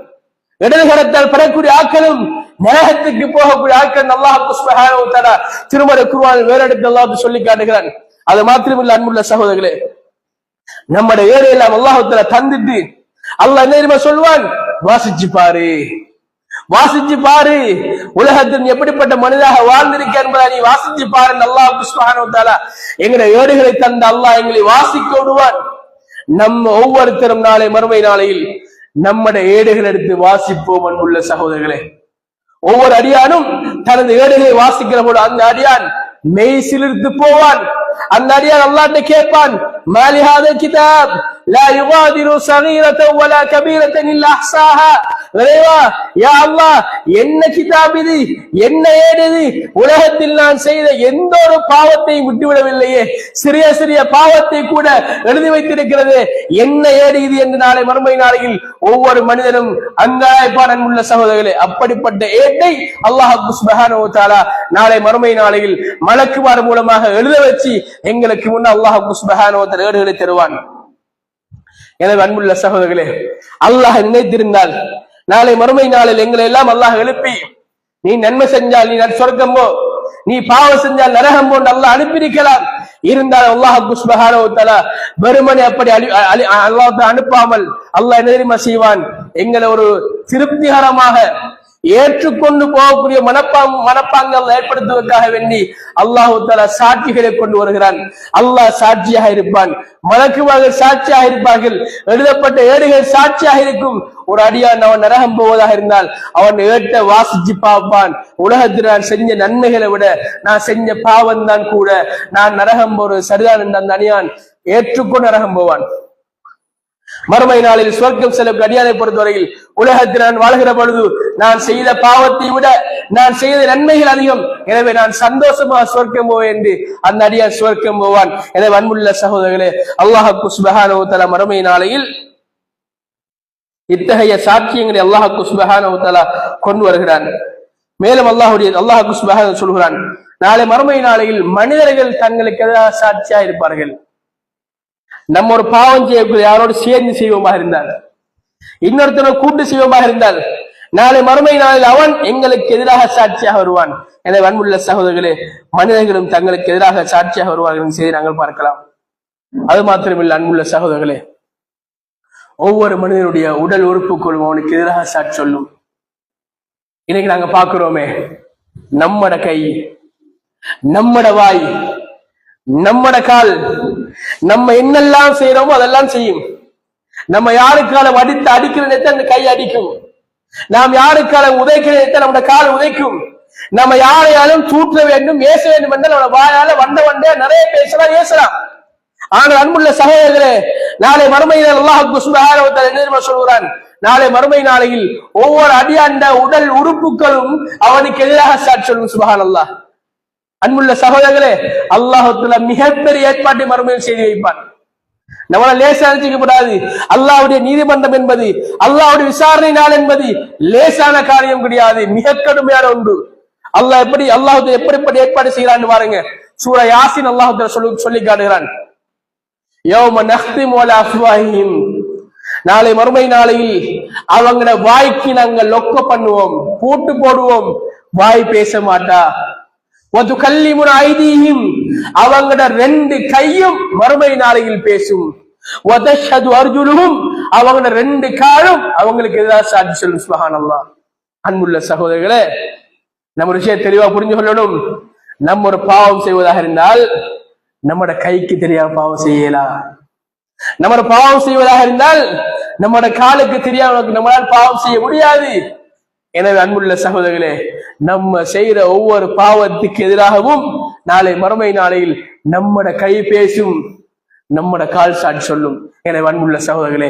இடதுகரத்தால் பெறக்கூடிய ஆக்களும் நரகத்துக்கு போகக்கூடிய ஆக்கள் அல்லாஹ் சுப்ஹானஹு வ தஆலா திருமறை குர்ஆனில் வேறெடுத்து அல்லாஹ் சொல்லி காட்டுகிறான். அது மாத்திரமில்லை அன்புள்ள சகோதரர்களே, நம்முடைய ஏழையெல்லாம் அல்லாஹ் தஆலா தந்துட்டு அல்லாஹ் என்ன சொல்வான்? வாசிச்சு பாரு, வாசிச்சு பாரு, உலகத்தில் எப்படிப்பட்ட மனிதாக வாழ்ந்திருக்க என்பதை நீ வாசிச்சு பாரு. அல்லாஹ் சுப்ஹானஹு வ தஆலா எங்களுடைய ஏடுகளை தந்த அல்லாஹ் எங்களை வாசிக்க விடுவான். நம்ம ஒவ்வொருத்தரும் நாளை மறுமை நாளையில் நம்முடைய ஏடுகள் எடுத்து வாசிப்போம். அன்புள்ள சகோதரர்களே, ஒவ்வொரு அடியானும் தனது ஏடுகளை வாசிக்கிற போது அந்த அடியான் மெய் சிலிர்த்து போவான். அந்த அடியான் அல்லாஹ்ட்ட கேட்பான், மாலி ஹாதல் கிதாப் லா யுகாதிரு ஸகீரத்தன் வலா கபீரத்தன் இல்லா அஹ்ஸாஹா. இறைவா, யா அல்லாஹ், என்ன கிதாப் இது, என்ன ஏடு இது? உலகத்தில் நான் செய்த எந்த ஒரு பாவத்தையும் விட்டுவிடவில்லையே, சிறிய சிறிய பாவத்தை கூட எழுதி வைத்திருக்கிறது, என்ன ஏடு இது என்று நாளை மறுமை நாளையில் ஒவ்வொரு மனிதனும் அங்காய்ப்பான். அன்புள்ள சகோதரர்களே, அப்படிப்பட்ட ஏட்டை அல்லாஹ் சுப்ஹானஹு வ தஆலா நாளை மறுமை நாளையில் மலக்குமார் மூலமாக எழுத வச்சு எங்களுக்கு முன்ன அல்லாஹ் சுப்ஹானஹு வ தஆலா ஏடுகளை தருவான். எனவே அன்புள்ள சகோதரர்களே, அல்லாஹ் நினைத்திருந்தால் நாளை மறுமை நாளில் எங்களை எல்லாம் அல்லாஹ் எழுப்பி, நீ நன்மை செஞ்சால் நீ சொர்க்கம் போ, நீ பாவம் செஞ்சால் நரகம் போ அல்லாஹ் அனுப்பியிருக்கலாம். இருந்தால் அல்லாஹ் சுப்ஹானஹு வ தஆலா வெறுமனே அப்படி அல்லாஹ் அனுப்பாமல் அல்லாஹ் என்ன தெரியுமா செய்வான்? எங்களை ஒரு திருப்திகரமாக ஏற்றுக்கொண்டு போகக்கூடிய மனப்பாங்கள் ஏற்படுத்துவதற்காக வேண்டி அல்லாஹ் தஆலா சாட்சிகளை கொண்டு வருகிறான். அல்லாஹ் சாட்சியாக இருப்பான், மலக்குமார்கள் சாட்சியாக இருப்பார்கள், எழுதப்பட்ட ஏடுகள் சாட்சியாக இருக்கும். ஒரு அடியான் அவன் நரகம் போவதாக இருந்தால் அவன் ஏட்ட வாசிச்சு பார்ப்பான். உலகத்தில் நான் செஞ்ச நன்மைகளை விட நான் செஞ்ச பாவம் தான் கூட நான் நரகம் போறது சரிதான் என்று அந்த அடியான் ஏற்றுக்கொண்டு நரகம் போவான். மறுமை நாளில் சொர்க்கம் செல்லும் அடியானை பொறுத்தவரையில் உலகத்தில் நான் வாழ்கிற பொழுது நான் செய்த பாவத்தை விட நான் செய்த நன்மைகள் அதிகம், எனவே நான் சந்தோஷமாக சொர்க்கம் போவேன் என்று அந்த அடியான் சொர்க்கம் போவான். எனவே அன்புள்ள சகோதரர்களே, அல்லாஹ் சுப்ஹானஹு வ தஆலா மறுமை நாளையில் இத்தகைய சாட்சியங்களை அல்லாஹ் சுப்ஹானஹு வ தஆலா கொண்டு வருகிறான். மேலும் அல்லாஹ் சுப்ஹானஹு சொல்கிறான், நாளை மறுமை நாளையில் மனிதர்கள் தங்களுக்கு எதிராக சாட்சியா இருப்பார்கள். நம்ம ஒரு பாவம் செய்யக்கூடிய யாரோடு சேர்ந்து செய்வோமாக இருந்தால், இன்னொருத்தரோட கூட்டு செய்வோமாக இருந்தால், நாளை மறுமை நாளில் அவன் எங்களுக்கு எதிராக சாட்சியாக வருவான். எனவே அன்புள்ள சகோதரர்களே, மனிதர்களும் தங்களுக்கு எதிராக சாட்சியாக வருவார்கள் செய்தி நாங்கள் பார்க்கலாம். அது மாத்திரமில்லை அன்புள்ள சகோதரர்களே, ஒவ்வொரு மனிதனுடைய உடல் உறுப்புகளும் அவனுக்கு எதிராக சாட்சி சொல்லும். இன்னைக்கு நாங்க பார்க்கிறோமே, நம்மட கை, நம்மட வாய், நம்மட கால், நம்ம என்னெல்லாம் செய்யறோமோ அதெல்லாம் செய்யும். நம்ம யாருக்கால அடிக்கிற நேரத்தை அந்த கை அடிக்கும். நாம் யாருக்கால உதைக்கிற நேரத்தை நம்முடைய கால் உதைக்கும். நம்ம யாரையாலும் தூற்ற வேண்டும், ஏச வேண்டும் என்றால் நம்ம வாயால வண்டே நிறைய பேசலாம், ஏசலாம். ஆனால் அன்புள்ள சகோதரர்களே, நாளை மறுமையில் அல்லாஹ் சுப்ஹானஹு வ தஆலா என்ன சொல்கிறான்? நாளை மறுமை நாளையில் ஒவ்வொரு அடியாண்ட உடல் உறுப்புகளும் அவனுக்கு எதிராக சாட்சி சொல்லும். சுப்ஹானல்லாஹ். அன்புள்ள சகோதரர்களே, அல்லாஹ் தஆலா மிகப்பெரிய ஏற்பாட்டை மறுமையில் செய்து வைப்பான். நம்மள லேசா நினைக்கப்படாது. அல்லாஹ்வுடைய நீதிமன்றம் என்பது, அல்லாஹ்வுடைய விசாரணை நாள் என்பது லேசான காரியம் கிடையாது, மிக கடுமையான ஒன்று. அல்லாஹ் எப்படிப்பட்ட ஏற்பாடு செய்யறான்னு பாருங்க. சூரா யாசின் அல்லாஹ் தஆலா சொல்லி காட்டுகிறான், யௌம நஹ்திமு அலா அஃப்வாஹிஹிம், நாளை மறுமை நாளையில் அவங்கள வாய்க்கு நாங்கள் லொக்க பண்ணுவோம், பூட்டு போடுவோம், வாய் பேச மாட்டா. வதுகல்லிமுன ஐதீஹிம், அவங்களோட ரெண்டு கையும் மறுமை நாளையில் பேசும். வதஷ்ஹது அர்ஜுலுஹும், அவங்களோட ரெண்டு காலும் அவங்களுக்கு எதிராக சாட்சி சொல்லும். சுப்ஹானல்லாஹ். அன்புள்ள சகோதரர்களே, நம்ம விஷயம் தெளிவா புரிஞ்சு கொள்ளணும். நம்ம ஒரு பாவம் செய்வதாக இருந்தால் நம்மட கைக்கு தெரியாம பாவம் செய்யலாம். நம்ம ஒரு பாவம் செய்வதாக இருந்தால் நம்மட காலுக்கு தெரியாம நம்மளால் பாவம் செய்ய முடியாது. எனவே அன்புள்ள சகோதரர்களே, நம்ம செய்யற ஒவ்வொரு பாவத்துக்கு எதிராகவும் நாளை மறுமை நாளையில் நம்மட கை பேசும், நம்மட கால் சாட்சி சொல்லும். எனவே அன்புள்ள சகோதரர்களே,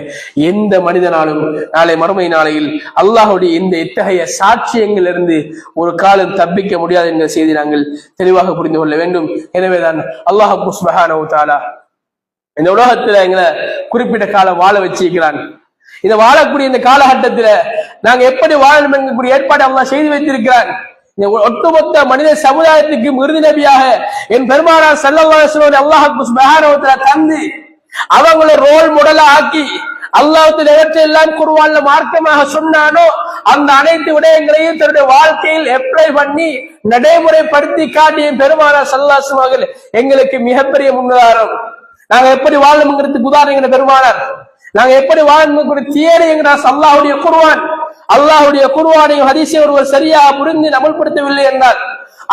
எந்த மனிதனாலும் நாளை மறுமை நாளையில் அல்லாஹ்வுடைய இந்த இத்தகைய சாட்சியங்களிலிருந்து ஒரு காலம் தப்பிக்க முடியாது என்ற செய்தி நாங்கள் தெளிவாக புரிந்து கொள்ள வேண்டும். எனவேதான் அல்லாஹ் சுப்ஹானஹு வ தஆலா இந்த உலகத்துல எங்களை குறிப்பிட்ட காலம் வாழ வச்சிருக்கிறான். இந்த வாழக்கூடிய இந்த காலகட்டத்துல நாங்க எப்படி வாழணும் என்கூடிய ஏற்பாடு அல்லாஹ் செய்து வைத்திருக்கிறான். இந்த ஒட்டுமொத்த மனித சமுதாயத்துக்கு இறுதி நபியாக என் பெருமானார் ஸல்லல்லாஹு அலைஹி வஸல்லம் அல்லாஹ் சுப்ஹானஹு வ தஆலா தந்து அவங்களை ரோல் மாடலா ஆக்கி அல்லாஹ் எல்லாம் குர்ஆன்ல மார்க்கமாக சொன்னானோ அந்த அனைத்து விடயங்களையும் தன்னுடைய வாழ்க்கையில் அப்ளை பண்ணி நடைமுறைப்படுத்தி காட்டிய பெருமானார் ஸல்லல்லாஹு அலைஹி வஸல்லம் எங்களுக்கு மிகப்பெரிய முன்னுதாரணம். நாங்க எப்படி வாழணுங்கிறதுக்கு உதாரணம் பெருமானார். நாங்க எப்படி வாழணும் தியரி அல்லாஹ்வுடைய குர்ஆன், அல்லாஹ்வுடைய குர்ஆனையும் ஹதீஸையும் ஒருவர் சரியாக புரிந்து அமல்படுத்தவில்லை என்றால்,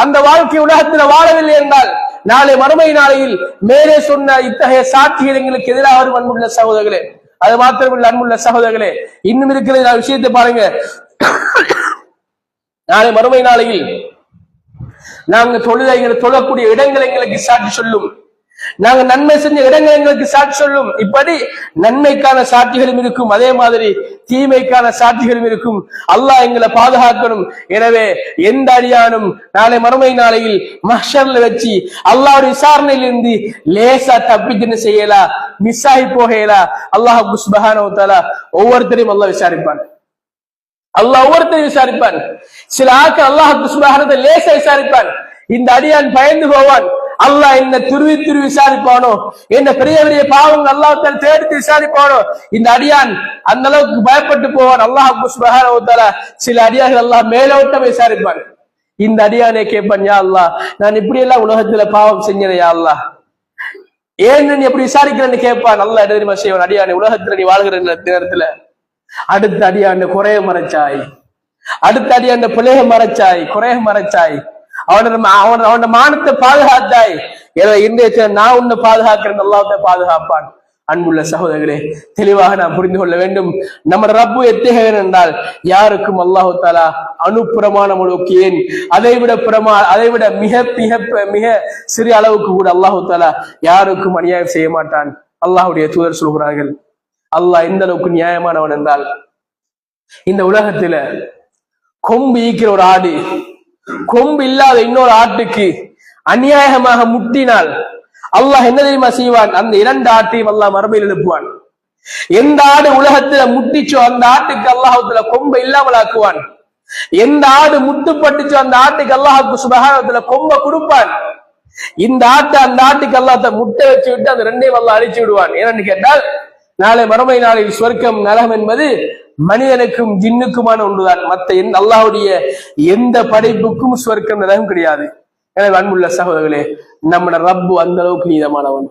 அந்த வாழ்க்கை உலகத்தில் வாழவில்லை என்றால், நாளை மறுமை நாளையில் மேலே சொன்ன இத்தகைய சாட்சிகள் எங்களுக்கு எதிராக வரும். அன்புள்ள சகோதரர்களே, அது மாத்திரமல்ல அன்புள்ள சகோதரர்களே, இன்னும் இருக்கிற விஷயத்தை பாருங்க. நாளை மறுமை நாளையில் நாங்க தொழக்கூடிய இடங்கள் எங்களுக்கு சாட்சி சொல்லும், நாங்க நன்மை செஞ்ச இடங்கள் எங்களுக்கு சாட்சி சொல்லும். இப்படி நன்மைக்கான சாட்சிகளும் இருக்கும், அதே மாதிரி தீமைக்கான சாட்சிகளும் இருக்கும். அல்லாஹ் எங்களை பாதுகாக்கணும். எனவே எந்த அடியானும் நாளை மறுமை நாளையில் மஹ்ஷர்ல வச்சு அல்லாஹ்வுடைய விசாரணையில் இருந்து லேசா தப்பிச்சு செய்யலாம், மிஸ் ஆகி போகலா. அல்லாஹ் சுப்ஹானஹு வ தஆலா ஒவ்வொருத்தரையும் அல்லாஹ் விசாரிப்பான். அல்லாஹ் ஒவ்வொருத்தரையும் விசாரிப்பான். சில ஆட்கள் அல்லாஹ் சுப்ஹானஹு வ தஆலா லேசா விசாரிப்பான். இந்த அடியான் பயந்து போவான், அல்லாஹ் என்ன துருவி துருவி விசாரிப்பானோ, என்ன பெரிய பெரிய பாவங்கள் அல்லாஹ் தேடி விசாரிப்பானோ, இந்த அடியான் அந்த அளவுக்கு பயப்பட்டு போவான். அல்லாஹ் சுப்ஹானஹு வ தஆலா சில அடியார்கள் அல்லாஹ் மேலோட்டம் விசாரிப்பான். இந்த அடியானே கேட்பான், யா அல்லாஹ், நான் இப்படி எல்லாம் உலகத்துல பாவம் செஞ்சேன், யா அல்லாஹ் ஏன் நீ எப்படி விசாரிக்கிறேன்னு கேட்பான். அல்லாஹ் என்ன தெரியுமா செய்வான்? அடியானே, உலகத்துல நீ வாழ்கிற நேரத்துல அடுத்த அடியாண்ட குறைய மறைச்சாய், அடுத்த அடியாண்ட பிழைய மறைச்சாய், குறைய மறைச்சாய், அவனோட மானத்தை பாதுகாத்தாய். இன்றைய நான் உன்னை பாதுகாக்கிறேன், அல்லாஹ்வை பாதுகாப்பான். அன்புள்ள சகோதரர்களே, தெளிவாக நாம் புரிந்து கொள்ள வேண்டும். நம்ம ரப்பு எத்தகையவன் என்றால், யாருக்கும் அல்லாஹு தஆலா அனுப்புறமான முழுக்கு, ஏன் அதைவிட மிக மிக மிக சிறிய அளவுக்கு கூட அல்லாஹு தஆலா யாருக்கும் அநியாயம் செய்ய மாட்டான். அல்லாஹ்வுடைய தூதர் சொல்கிறார்கள், அல்லாஹ் எந்த அளவுக்கு நியாயமானவன் என்றால், இந்த உலகத்துல கொம்பு ஈக்கிற ஒரு ஆடு கொம்பு இல்லாத இன்னொரு ஆட்டுக்கு அநியாயமாக முட்டினால் அல்லாஹ் என்ன தெரியுமா செய்வான்? அந்த இரண்டு ஆட்டையும் அல்லாஹ் மறுமையில் எழுப்புவான். எந்த ஆடு உலகத்துல முட்டிச்சோ அந்த ஆட்டுக்கு அல்லாஹ்வுல கொம்பை இல்லாமல் ஆக்குவான். எந்த ஆடு முட்டுப்பட்டுச்சோ அந்த ஆட்டுக்கு அல்லாஹ் சுப்ஹானஹு கொம்பை கொடுப்பான். இந்த ஆட்டை அந்த ஆட்டுக்கு அல்லாஹ் முட்டை வச்சு விட்டு அந்த ரெண்டையும் அல்லாஹ் அழிச்சு விடுவான். ஏன்னு கேட்டால், நாளை மறுமை நாளில் சொர்க்கம் நரகம் என்பது மனிதனுக்கும் ஜின்னுக்குமான ஒன்றுதான். மற்ற அல்லாஹ்வுடைய எந்த படைப்புக்கும் சொர்க்கம் நரகம் கிடையாது. எனவே அன்புள்ள சகோதரர்களே, நம்ம ரப்பு அந்த அளவுக்கு நீதமானவன்.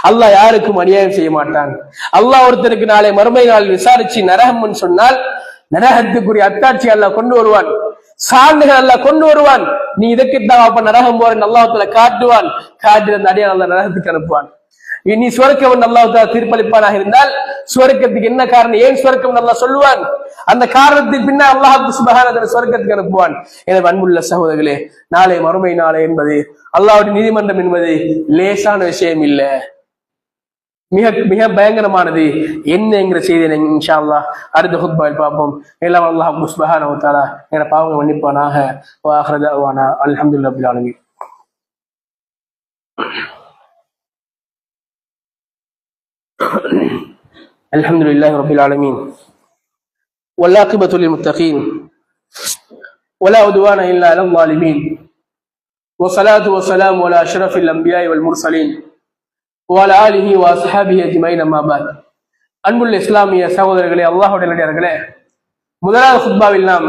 அல்லாஹ் யாருக்கும் அநியாயம் செய்ய மாட்டான். அல்லாஹ் ஒருத்தருக்கு நாளை மறுமை நாள் விசாரிச்சு நரகம் சொன்னால் நரகத்துக்குரிய அத்தாட்சி அல்லாஹ் கொண்டு வருவான், சான்றுகள் அல்லாஹ் கொண்டு வருவான். நீ இதுக்குத்தான் அப்ப நரகம் போறேன்னு அல்லாஹ்வுல காட்டுவான். காட்டுற அந்த அடியான் அல்லாஹ் நரகத்துக்கு அனுப்புவான். நீ சுவர்க்கம் அல்லாஹ் தீர்ப்பளிப்பானாக இருந்தால் சுவர்க்கத்துக்கு என்ன காரணம், ஏன் சுவர்க்கம் அல்லாஹ் சொல்லுவான். அந்த காரணத்தின் பின்னால் அல்லாஹ் சுப்ஹானஹு வ தஆலா சுவர்க்கத்துக்கு அனுப்புவான். எனவே அன்புள்ள சகோதரர்களே, நாளை மறுமை நாளை என்பது அல்லாஹ்வுடைய நீதிமன்றம் என்பது லேசான விஷயம் இல்ல, மிக மிக பயங்கரமானது. என்னங்கிற செய்தியை இன்ஷா அல்லாஹ் அடுத்த ஹுத்பாவில் பார்ப்போம். எல்லாம் அல்லாஹ் சுப்ஹானஹு வ தஆலா என பாவங்களை மன்னிப்பானாக. வ ஆகிரு தஅவானா அல்ஹம்துலில்லாஹி ரப்பில் ஆலமீன். الحمد لله رب العالمين والعاقبة للمتقين ولا عدوان إلا على الظالمين والصلاة والسلام على أشرف الأنبياء والمرسلين وعلى آله وأصحابه أجمعين أما بعد. அன்புள்ள இஸ்லாமிய சகோதரர்களே, அல்லாஹ்வுடைய நல்லடியார்களே, முதலாவது ஹுத்பாவில் நாம்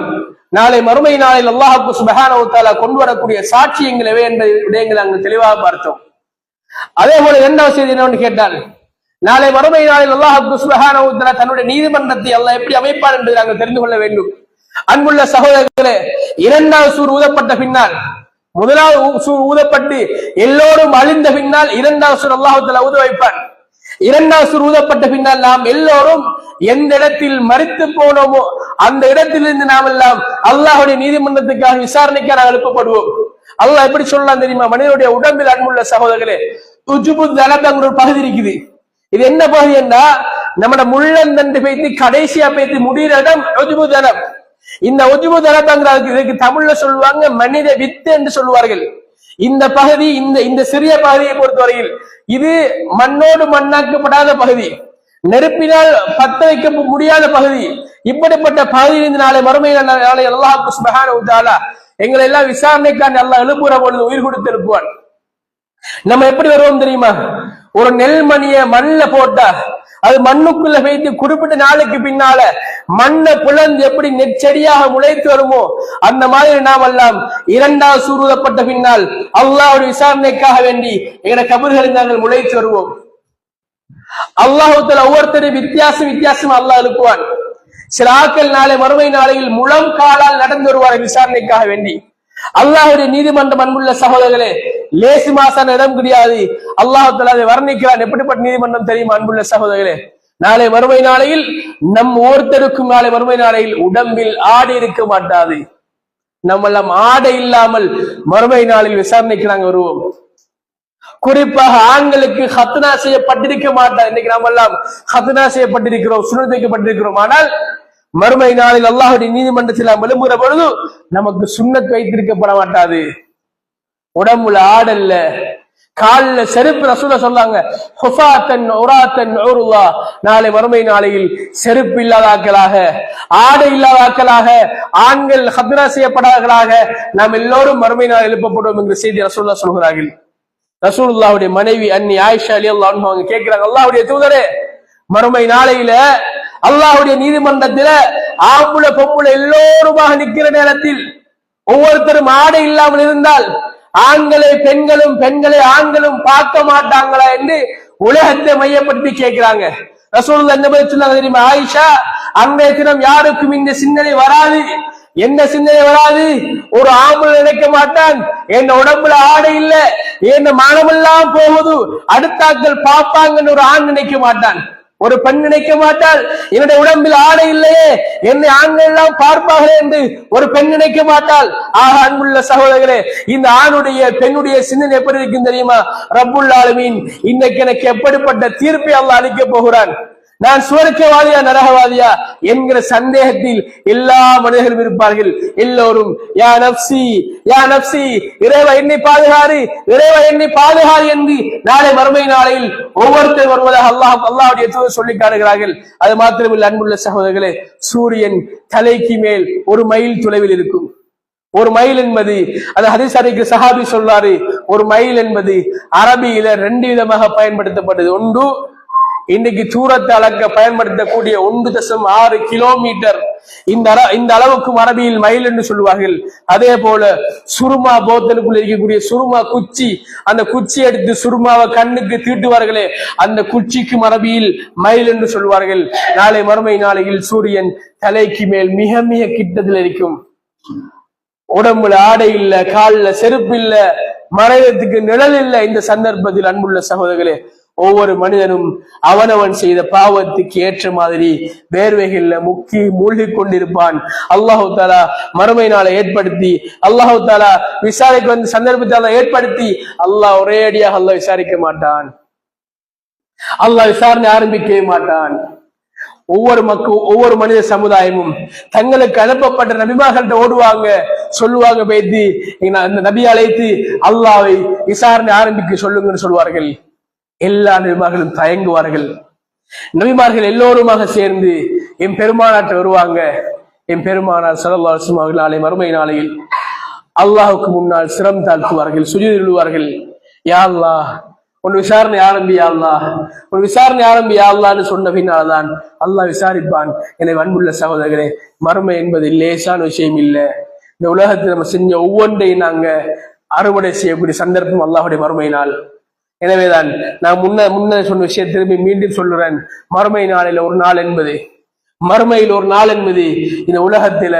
நாளை மறுமை நாளில் அல்லாஹ் சுப்ஹானஹு வ தஆலா கொண்டு வரக்கூடிய சாட்சியங்கள் எவை என்ற விடயங்களை நாங்கள் தெளிவாக பார்த்தோம். அதே போல இரண்டாவது செய்தி என்னவென்று கேட்டால், நாளை மறுமை நாளில் அல்லாஹ் சுப்ஹானஹு வ தஆலா தன்னுடைய நீதிமன்றத்தை அல்லாஹ் எப்படி அமைப்பார் என்பதை நாங்கள் தெரிந்து கொள்ள வேண்டும். அன்புள்ள சகோதரர்களே, இரண்டாவது சூர் ஊதப்பட்ட பின்னால், முதலாவது சூர் ஊதப்பட்டு எல்லோரும் அழிந்த பின்னால் இரண்டாவது சூர் அல்லாஹ் தஆலா ஊத வைப்பான். இரண்டாவது சூர் ஊதப்பட்ட பின்னால் நாம் எல்லோரும் எந்த இடத்தில் மரித்து போனோமோ அந்த இடத்திலிருந்து நாம் எல்லாம் அல்லாஹ்வுடைய நீதிமன்றத்துக்காக விசாரணைக்காக எழுப்பப்படுவோம். அல்லாஹ் எப்படி சொல்லலாம் தெரியுமா? மனிதனுடைய உடம்பில் அன்புள்ள சகோதரர்களே, உஜுபு தலபங்கிற ஒரு பகுதி இருக்குது. இது என்ன பகுதி என்றா, நம்ம முள்ளந்தண்டு பேத்தி கடைசியா பேத்தி முடிகிற இடம் உஜுபு தலம். இந்த உஜுபு தலபங்கிறதுக்கு இதுக்கு தமிழ்ல சொல்லுவாங்க மனித வித்து என்று சொல்லுவார்கள். இந்த பகுதி இந்த சிறிய பகுதியை பொறுத்தவரையில் இது மண்ணோடு மண்ணாக்கப்படாத பகுதி, நெருப்பினால் பத்த வைக்க முடியாத பகுதி. இப்படிப்பட்ட பகுதியில் நாளை மறுமை நாளை அல்லாஹ் சுப்ஹானஹு வ தஆலா எங்களை எல்லாம் விசாரணைக்கான அல்லாஹ் எழுப்புற பொழுது உயிர் கொடுத்து எழுப்புவான். நம்ம எப்படி வருவோம் தெரியுமா? ஒரு நெல்மணிய மண்ல போட்டா அது மண்ணுக்குள்ள வைத்து குறிப்பிட்ட நாளுக்கு பின்னால மண்ணை புலந்து எப்படி நெற்செடியாக முளைத்து வருமோ அந்த மாதிரி நாம் எல்லாம் இரண்டாவது சூருதப்பட்ட பின்னால் அல்லாஹ்வுடைய விசாரணைக்காக வேண்டி எங்களை கபர்களில் நாங்கள் முளைத்து வருவோம். அல்லாஹ் ஒவ்வொருத்தரும் வித்தியாசம் அல்லாஹ் எழுப்புவான். சில ஆட்கள் நாளை மறுமை நாளையில் முழம் காலால் நடந்து வருவார்கள் விசாரணைக்காக வேண்டி. அல்லாஹ்வுடைய நீதிமன்றம் அன்புள்ள சகோதரர்களே லேசி மாசான இடம் கிடையாது. அல்லாஹ் தஆலா அதை வர்ணிக்கிறான். எப்படிப்பட்ட நீதிமன்றம் தெரியுமா அன்புள்ள சகோதரர்களே? நாளை மறுமை நாளையில் நம் ஒவ்வொருத்தருக்கும் நாளை மறுமை நாளையில் உடம்பில் ஆடை இருக்க மாட்டாது. நம்மெல்லாம் ஆடை இல்லாமல் மறுமை நாளில் விசாரணைக்கு நாங்கள் வருவோம். குறிப்பாக ஆண்களுக்கு ஹத்னா செய்யப்பட்டிருக்க மாட்டார். இன்னைக்கு நாம் எல்லாம் ஹத்னா செய்யப்பட்டிருக்கிறோம், சுன்னத் வைக்கப்பட்டிருக்கிறோம். ஆனால் மறுமை நாளில் அல்லாஹ்வுடைய நீதிமன்றத்தில் நாம் எழும்புகிற பொழுது நமக்கு சுன்னத் வைத்திருக்கப்பட மாட்டாது. உடம்புல ஆடல்ல, கால்ல செருப்பு. ரசூலுல்லாஹ் சொன்னாங்க, ஹுஃபாத்தன் உராத்தன் உருல்லா, நாளை மறுமை நாளையில் செருப்பு இல்லாதாக்களாக, ஆடை இல்லாதாக்களாக, ஆண்கள் ஹத்னா செய்யப்படாதவர்களாக நாம் எல்லோரும் மறுமை நாள் எழுப்பப்படுவோம் என்ற செய்தி ரசூலுல்லாஹ் சொல்கிறார்கள். ரசூலுல்லாஹ்வுடைய மனைவி அன்னி ஆயிஷா ரலியல்லாஹு அன்ஹா அவங்க கேட்கிறாங்க, அல்லாஹ்வுடைய தூதரே, மறுமை நாளையில அல்லாஹ்வுடைய நீதிமன்றத்தில ஆம்புல பொம்புல எல்லோருமாக நிற்கிற நேரத்தில் ஒவ்வொருத்தரும் ஆடை இல்லாமல் இருந்தால் ஆண்களை பெண்களும் பெண்களை ஆண்களும் பார்க்க மாட்டாங்களா என்று உலகத்தை மையப்படுத்தி கேட்கிறாங்க. ரசூலுல்லாஹ் என்ன பதில் சொன்னாங்க தெரியுமா? ஆயிஷா, அன்றைய தினம் யாருக்கும் இந்த சிந்தனை வராது. என்ன சிந்தனை வராது? ஒரு ஆம்பளை நினைக்க மாட்டான் என் உடம்புல ஆடை இல்ல, என்ன மானமெல்லாம் போகுது, அடுத்தாக்கள் பார்ப்பாங்கன்னு ஒரு ஆண் நினைக்க மாட்டான். ஒரு பெண் நினைக்க மாட்டாள் என்னுடைய உடம்பில் ஆடை இல்லையே, என்னை ஆண்கள் எல்லாம் பார்ப்பார்களே என்று ஒரு பெண் நினைக்க மாட்டாள். ஆக அன்புள்ள சகோதரர்களே, இந்த ஆணுடைய பெண்ணுடைய சிந்தனை எப்படி இருக்கும் தெரியுமா? ரப்புல் ஆலமீன் இன்னைக்கு எனக்கு எப்படிப்பட்ட தீர்ப்பை அல்லாஹ் அளிக்க போகிறான், நான் சுவர்க்கவாதியா நரகவாதியா என்கிற சந்தேகத்தில் எல்லா மனிதர்களும் இருப்பார்கள். எல்லோரும் யா நப்சி யா நப்சி, இறைவா என்னை பாதுகாரு, இறைவா என்னை பாதுகாரு என்று நாளை மறுமை நாளையில் ஒவ்வொருத்தர் வருவதாக அல்லாஹ்வுடைய தூதர் சொல்லி காட்டுகிறார்கள். அது மாத்திரமில்லை அன்புள்ள சகோதரர்களே, சூரியன் தலைக்கு மேல் 1 மைல் தொலைவில் இருக்கும். 1 மைல் என்பது, அது ஹதீஸ் அறிஞர் சஹாபி சொல்றாரு, 1 மைல் என்பது அரபியில 2 விதமாக பயன்படுத்தப்பட்டது. ஒன்று, இன்னைக்கு தூரத்தை அளக்க பயன்படுத்தக்கூடிய 1.6 கிலோமீட்டர், இந்த அளவுக்கும் அரபியில் மைல் என்று சொல்வார்கள். அதே போல சுருமா போத்தலுக்குள்ள இருக்கக்கூடிய சுருமா குச்சி, அந்த குச்சி எடுத்து சுருமாவை கண்ணுக்கு தீட்டுவார்களே, அந்த குச்சிக்கும் அரபியில் மைல் என்று சொல்வார்கள். நாளை மறுமை நாளையில் சூரியன் தலைக்கு மேல் மிக மிக கிட்டத்தில் இருக்கும். உடம்புல ஆடை இல்ல, கால்ல செருப்பு இல்ல, மறைவதற்கு நிழல் இல்ல. இந்த சந்தர்ப்பத்தில் அன்புள்ள சகோதரர்களே, ஒவ்வொரு மனிதனும் அவனவன் செய்த பாவத்துக்கு ஏற்ற மாதிரி வேர்வைகள்ல முக்கி மூழ்கி கொண்டிருப்பான். அல்லாஹு தாலா மறுமை நாளை ஏற்படுத்தி, அல்லாஹு தாலா விசாரிக்க வந்த சந்தர்ப்பத்தை ஏற்படுத்தி, அல்லாஹ் ஒரே அடியாக அல்லாஹ் விசாரிக்க மாட்டான். அல்லாஹ் விசாரணை ஆரம்பிக்கவே மாட்டான். ஒவ்வொரு மனித சமுதாயமும் தங்களுக்கு அனுப்பப்பட்ட நபிமார்கள்ட்ட ஓடுவாங்க, சொல்லுவாங்க, பேத்தி அந்த நபியை அழைத்து அல்லாஹ்வை விசாரணை ஆரம்பிக்க சொல்லுங்கன்னு சொல்வார்கள். எல்லா நபிமார்களும் தயங்குவார்கள். நபிமார்கள் எல்லோருமாக சேர்ந்து என் பெருமானாட்ட வருவாங்க. என் பெருமானார் ஸல்லல்லாஹு அலைஹி வஸல்லம் அவர்கள் நாளை மறுமை நாளையில் அல்லாஹுக்கு முன்னால் சிரம் தாழ்த்துவார்கள், சுஜூதில் விழுவார்கள். யா அல்லாஹ், உன் விசாரணை ஆரம்பியா அல்லாஹ், உன் விசாரணை ஆரம்பியா அல்லாஹ்னு சொன்ன பின்னால்தான் அல்லாஹ் விசாரிப்பான். எனவே அன்புள்ள சகோதரர்களே, மறுமை என்பது லேசான விஷயம் இல்லை. இந்த உலகத்தில் நம்ம செஞ்ச ஒவ்வொன்றையும் நாங்க அறுவடை செய்யக்கூடிய சந்தர்ப்பம் அல்லாஹ்வுடைய மறுமை நாள். எனவேதான் நான் முன்ன சொன்ன விஷயம் திரும்பி மீண்டும் சொல்லுறேன். மறுமையில் ஒரு நாள் என்பது இந்த உலகத்தில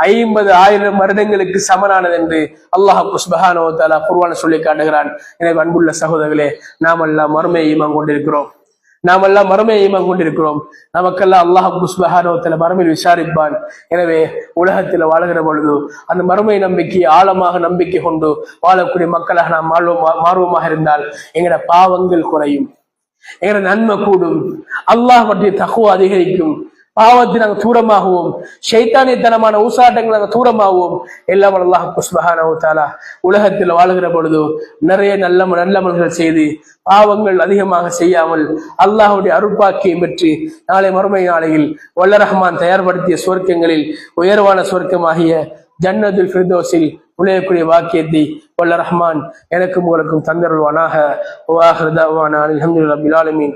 50,000 வருடங்களுக்கு சமனானது என்று அல்லாஹ் சுப்ஹானஹு வ தஆலா குர்ஆனில் சொல்லி காட்டுகிறான். எனவே அன்புள்ள சகோதரர்களே, நாமெல்லாம் மறுமையை ஈமான் கொண்டிருக்கிறோம். நமக்கெல்லாம் அல்லாஹ் சுப்ஹானஹு வ தஆலா மறுமையில் விசாரிப்பான். எனவே உலகத்தில் வாழுகிற பொழுது அந்த மறுமை நம்பிக்கை ஆழமாக நம்பிக்கை கொண்டு வாழக்கூடிய மக்களாக நாம் மாறுவமாக இருந்தால் எங்கட பாவங்கள் குறையும், எங்கட நன்மை கூடும், அல்லாஹ் பற்றிய தக்வா அதிகரிக்கும், பாவத்தை நாங்கள் தூரமாகுவோம், ஷைத்தானியத்தனமான ஊசாட்டங்கள் நாங்கள் தூரமாகுவோம். எல்லாம் அல்லாஹ் சுப்ஹானஹு வ தஆலா உலகத்தில் வாழுகிற பொழுது நிறைய நல்லமல்கள் செய்து பாவங்கள் அதிகமாக செய்யாமல் அல்லாஹ்வுடைய அருட்பாக்கியம் பெற்று நாளை மறுமை நாளையில் வல்ல ரஹ்மான் தயார்படுத்திய சுவர்க்கங்களில் உயர்வான சுவர்க்கமாகிய ஜன்னத்துல் ஃபிர்தௌஸில் நுழையக்கூடிய வாக்கியத்தை வல்ல ரஹ்மான் எனக்கும் உங்களுக்கும் தந்தருள்வானாக. வ ஆகிரு தஅவானா அல்ஹம்துலில்லாஹி ரப்பில் ஆலமீன்.